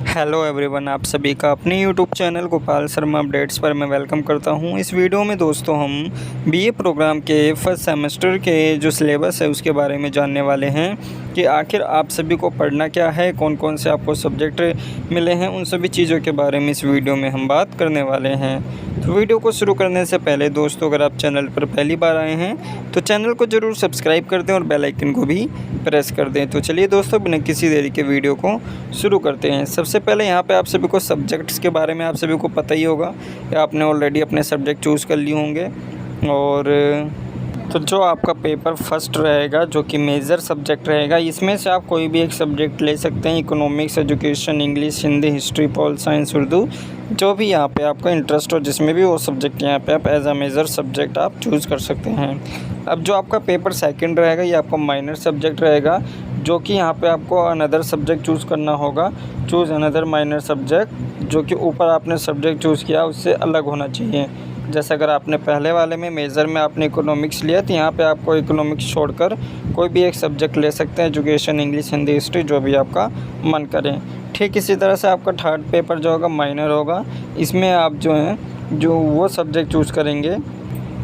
Hello everyone, आप सभी का अपने YouTube channel Gopal Sharma updates पर मैं वेलकम करता हूं। इस वीडियो में दोस्तों हम बीए प्रोग्राम के फर्स्ट सेमेस्टर के जो सिलेबस है उसके बारे में जानने वाले हैं कि आखिर आप सभी को पढ़ना क्या है, कौन कौन से आपको सब्जेक्ट मिले हैं, उन सभी चीज़ों के बारे में इस वीडियो में हम बात करने वाले हैं। तो वीडियो को शुरू करने से पहले दोस्तों, अगर आप चैनल पर पहली बार आए हैं तो चैनल को ज़रूर सब्सक्राइब कर दें और बेल आइकन को भी प्रेस कर दें। तो चलिए दोस्तों, बिना किसी देरी के वीडियो को शुरू करते हैं। सबसे पहले यहाँ पे आप सभी को सब्जेक्ट्स के बारे में आप सभी को पता ही होगा या आपने ऑलरेडी अपने सब्जेक्ट चूज़ कर लिए होंगे। और तो जो आपका पेपर फर्स्ट रहेगा, जो कि मेजर सब्जेक्ट रहेगा, इसमें से आप कोई भी एक सब्जेक्ट ले सकते हैं। Economics, education, English, Hindi, history, pol science, Urdu, जो भी यहाँ पे आपका इंटरेस्ट हो, जिसमें भी वो सब्जेक्ट यहाँ पे आप एज अ मेजर सब्जेक्ट आप चूज़ कर सकते हैं। अब जो आपका पेपर सेकंड रहेगा, ये आपका माइनर सब्जेक्ट रहेगा, जो कि यहाँ पे आपको अनदर सब्जेक्ट चूज़ करना होगा। चूज़ अनदर माइनर सब्जेक्ट, जो कि ऊपर आपने सब्जेक्ट चूज़ किया उससे अलग होना चाहिए। जैसे अगर आपने पहले वाले में मेजर में आपने इकोनॉमिक्स लिया, तो यहाँ पे आपको इकोनॉमिक्स छोड़कर कोई भी एक सब्जेक्ट ले सकते हैं। एजुकेशन, इंग्लिश, हिंदी, हिस्ट्री, जो भी आपका मन करे। ठीक इसी तरह से आपका थर्ड पेपर जो होगा माइनर होगा। इसमें आप जो हैं जो वो सब्जेक्ट चूज़ करेंगे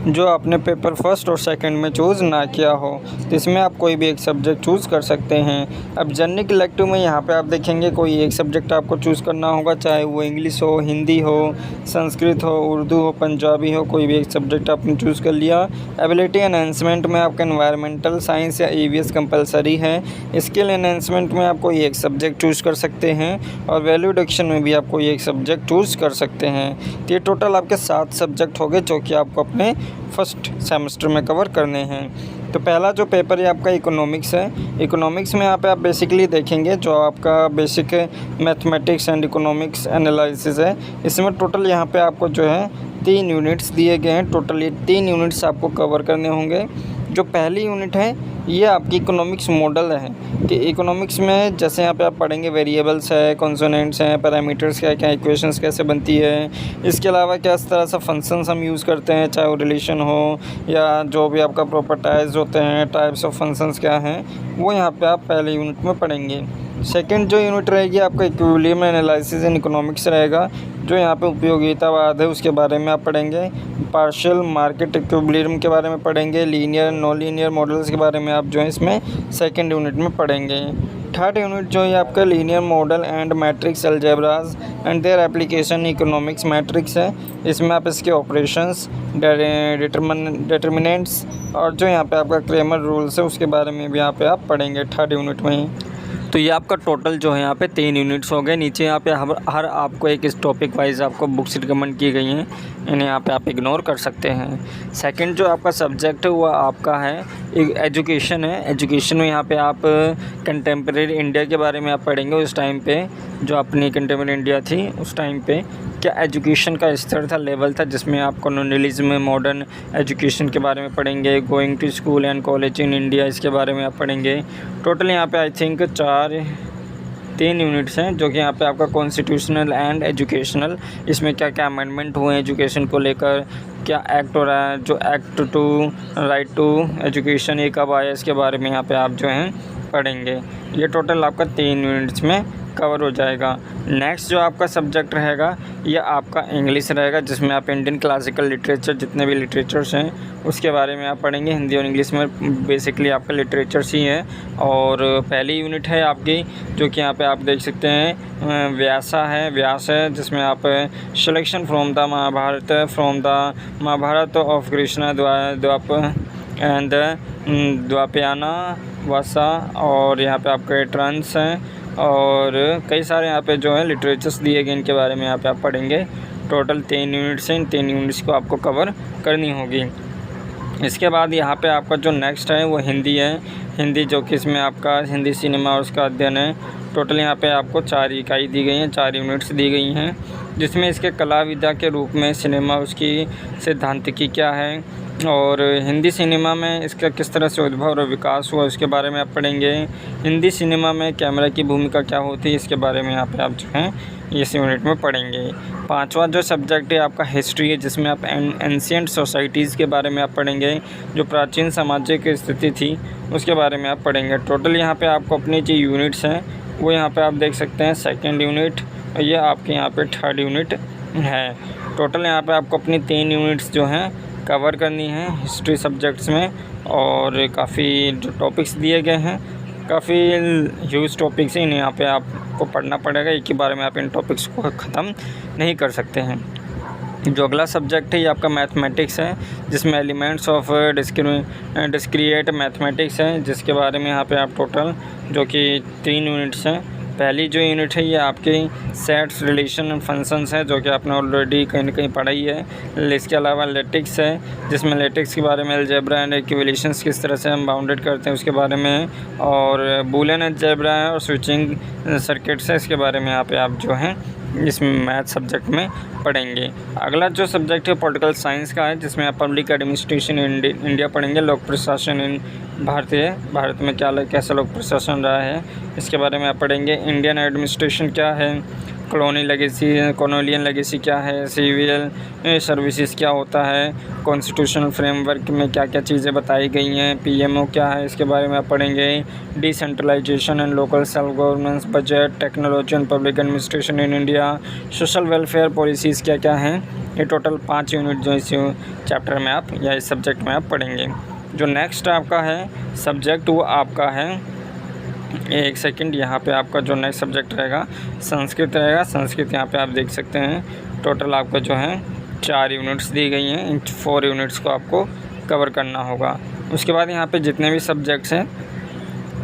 जो आपने पेपर फर्स्ट और सेकंड में चूज़ ना किया हो, तो इसमें आप कोई भी एक सब्जेक्ट चूज़ कर सकते हैं। अब जनरल इलेक्टिव में यहाँ पे आप देखेंगे कोई एक सब्जेक्ट आपको चूज़ करना होगा, चाहे वो इंग्लिश हो, हिंदी हो, संस्कृत हो, उर्दू हो, पंजाबी हो, कोई भी एक सब्जेक्ट आपने चूज़ कर लिया। एबिलिटी एनहेंसमेंट में आपका एनवायरमेंटल साइंस या ईवीएस कंपलसरी है। स्किल एनहेंसमेंट में आप कोई एक सब्जेक्ट चूज़ कर सकते हैं और वैल्यू एडिक्शन में भी आप कोई एक सब्जेक्ट चूज़ कर सकते हैं। तो ये टोटल आपके 7 सब्जेक्ट हो गए जो कि आपको अपने फर्स्ट सेमेस्टर में कवर करने हैं। तो पहला जो पेपर है आपका इकोनॉमिक्स है। इकोनॉमिक्स में यहाँ पे आप बेसिकली देखेंगे जो आपका basic mathematics and economics analysis है। इसमें टोटल यहाँ पे आपको जो है 3 यूनिट्स दिए गए हैं। टोटल ये 3 यूनिट्स आपको कवर करने होंगे। जो पहली यूनिट है ये आपकी इकोनॉमिक्स मॉडल है कि इकोनॉमिक्स में जैसे यहाँ पे आप पढ़ेंगे वेरिएबल्स है, कॉन्सोनेंट्स हैं, पैरामीटर्स क्या क्या, इक्वेशंस कैसे बनती है, इसके अलावा क्या इस तरह से फंक्शंस हम यूज़ करते हैं, चाहे वो रिलेशन हो या जो भी आपका प्रॉपर्टाइज होते हैं, टाइप्स ऑफ फंक्शंस क्या हैं, वो यहाँ पे आप पहले यूनिट में पढ़ेंगे। सेकंड जो यूनिट रहेगी आपका इक्विलिब्रियम एनालिसिस इन इकोनॉमिक्स रहेगा, जो यहाँ पे उपयोगितावाद है उसके बारे में आप पढ़ेंगे। पार्शियल मार्केट इक्विलिब्रियम के बारे में पढ़ेंगे। लीनियर नॉन लीनियर मॉडल्स के बारे में आप जो है इसमें सेकंड यूनिट में पढ़ेंगे। थर्ड यूनिट जो है आपका linear model and matrix algebras and their application economics matrix है। इसमें आप इसके ऑपरेशंस, डिटर्मिनेंट्स और जो यहाँ पे आपका क्रेमर रूल्स है उसके बारे में भी यहाँ पे आप पढ़ेंगे थर्ड यूनिट में ही। तो ये आपका टोटल जो है यहाँ पे 3 यूनिट्स हो गए। नीचे यहाँ पे हर आपको एक इस टॉपिक वाइज आपको बुक्स रिकमेंड की गई हैं, इन्हें यहाँ पे आप इग्नोर कर सकते हैं। सेकंड जो आपका सब्जेक्ट है वो आपका है एजुकेशन है। एजुकेशन में यहाँ पे आप कंटेम्प्रेरी इंडिया के बारे में आप पढ़ेंगे। उस टाइम पे जो अपनी कंटेम्प्रेरी इंडिया थी उस टाइम पे क्या एजुकेशन का स्तर था, लेवल था, जिसमें आप कॉलोनियलिज्म, मॉडर्न एजुकेशन के बारे में पढ़ेंगे। Going to school and college in India, इसके बारे में आप पढ़ेंगे। टोटल यहाँ पे आई थिंक 3 यूनिट्स हैं, जो कि यहाँ पे आपका कॉन्स्टिट्यूशनल एंड एजुकेशनल, इसमें क्या क्या अमेंडमेंट हुए हैं एजुकेशन को लेकर, क्या एक्ट हो रहा है, जो act to right to education ये कब आया, इसके बारे में यहाँ पे आप जो हैं पढ़ेंगे। ये टोटल आपका 3 यूनिट्स में कवर हो जाएगा। नेक्स्ट जो आपका सब्जेक्ट रहेगा ये आपका इंग्लिश रहेगा, जिसमें आप इंडियन क्लासिकल लिटरेचर जितने भी लिटरेचर्स हैं उसके बारे में आप पढ़ेंगे। हिंदी और इंग्लिश में बेसिकली आपका लिटरेचर्स ही है। और पहली यूनिट है आपकी जो कि यहाँ पे आप देख सकते हैं व्यासा है, व्यास है, जिसमें आप selection from the Mahabharata of Krishna द्वाप एंड द्वापयाना वासा, और यहाँ पे आपके ट्रांस हैं और कई सारे यहाँ पे जो है लिटरेचर्स दिए गए, इनके बारे में यहाँ पे आप पढ़ेंगे। टोटल 3 यूनिट्स हैं, इन 3 यूनिट्स को आपको कवर करनी होगी। इसके बाद यहाँ पे आपका जो नेक्स्ट है वो हिंदी है। हिंदी जो कि इसमें आपका हिंदी सिनेमा और उसका अध्ययन है। टोटल यहाँ पे आपको 4 इकाई दी गई हैं, 4 यूनिट्स दी गई हैं, जिसमें इसके कला विधा के रूप में सिनेमा, उसकी सिद्धांतिकी क्या है और हिंदी सिनेमा में इसका किस तरह से उद्भव और विकास हुआ उसके बारे में आप पढ़ेंगे। हिंदी सिनेमा में कैमरा की भूमिका क्या होती है, इसके बारे में यहाँ पे आप जो हैं इस यूनिट में पढ़ेंगे। 5वां जो सब्जेक्ट है आपका हिस्ट्री है, जिसमें आप एंशिएंट सोसाइटीज़ के बारे में आप पढ़ेंगे, जो प्राचीन सामाजिक स्थिति थी उसके बारे में आप पढ़ेंगे। टोटल यहाँ पे आपको अपनी जो यूनिट्स हैं वो यहाँ पे आप देख सकते हैं। सेकंड यूनिट, और ये आपके यहाँ पे 3rd यूनिट है। टोटल यहाँ पे आपको अपनी 3 यूनिट्स जो हैं कवर करनी है हिस्ट्री सब्जेक्ट्स में। और काफ़ी जो टॉपिक्स दिए गए हैं काफ़ी ह्यूज टॉपिक्स हैं, इन्हें यहाँ पे आपको पढ़ना पड़ेगा। एक ही बार में आप इन टॉपिक्स को ख़त्म नहीं कर सकते हैं। जो अगला सब्जेक्ट है ये आपका मैथमेटिक्स है, जिसमें एलिमेंट्स ऑफ डिस्क्रिएट मैथमेटिक्स है, जिसके बारे में यहाँ पे आप टोटल जो कि 3 यूनिट्स हैं। पहली जो यूनिट है ये आपकी सेट्स, रिलेशन एंड फंक्शंस है, जो कि आपने ऑलरेडी कहीं ना कहीं पढ़ाई है। इसके अलावा लेटिक्स है, जिसमें लेटिक्स के बारे में अलजेब्रा एंड इक्विवेलेंस किस तरह से हम बाउंडेड करते हैं उसके बारे में। और बूलियन अलजेब्रा है और स्विचिंग सर्किट्स है, इसके बारे में यहाँ पे आप जो हैं इस मैथ सब्जेक्ट में पढ़ेंगे। अगला जो सब्जेक्ट है पॉलिटिकल साइंस का है, जिसमें आप पब्लिक एडमिनिस्ट्रेशन इंडिया पढ़ेंगे। लोक प्रशासन इन भारत में कैसा लोक प्रशासन रहा है इसके बारे में आप पढ़ेंगे। इंडियन एडमिनिस्ट्रेशन क्या है, कॉलोनियल लेगेसी क्या है, सिविल सर्विसेज क्या होता है, कॉन्स्टिट्यूशनल फ्रेमवर्क में क्या क्या चीज़ें बताई गई हैं, पीएमओ क्या है इसके बारे में आप पढ़ेंगे। Decentralisation and local self governance, budget, technology and public administration in India, social welfare policies क्या क्या हैं। ये टोटल 5 यूनिट जो इस चैप्टर में आप या इस सब्जेक्ट में आप पढ़ेंगे। जो नेक्स्ट आपका है सब्जेक्ट वो आपका है, एक सेकंड, यहाँ पे आपका जो नेक्स्ट सब्जेक्ट रहेगा संस्कृत रहेगा। संस्कृत यहाँ पे आप देख सकते हैं टोटल आपका जो है 4 यूनिट्स दी गई हैं। इन 4 यूनिट्स को आपको कवर करना होगा। उसके बाद यहाँ पे जितने भी सब्जेक्ट्स हैं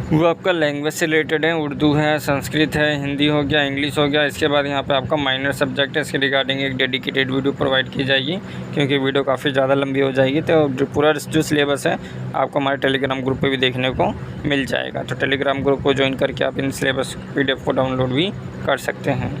वो आपका लैंग्वेज से रिलेटेड है। उर्दू है, संस्कृत है, हिंदी हो गया, इंग्लिश हो गया। इसके बाद यहाँ पे आपका माइनर सब्जेक्ट है, इसके रिगार्डिंग एक डेडिकेटेड वीडियो प्रोवाइड की जाएगी, क्योंकि वीडियो काफ़ी ज़्यादा लंबी हो जाएगी। तो जो पूरा जो सिलेबस है आपको हमारे टेलीग्राम ग्रुप पे भी देखने को मिल जाएगा। तो टेलीग्राम ग्रुप को ज्वाइन करके आप इन सिलेबस PDF को डाउनलोड भी कर सकते हैं।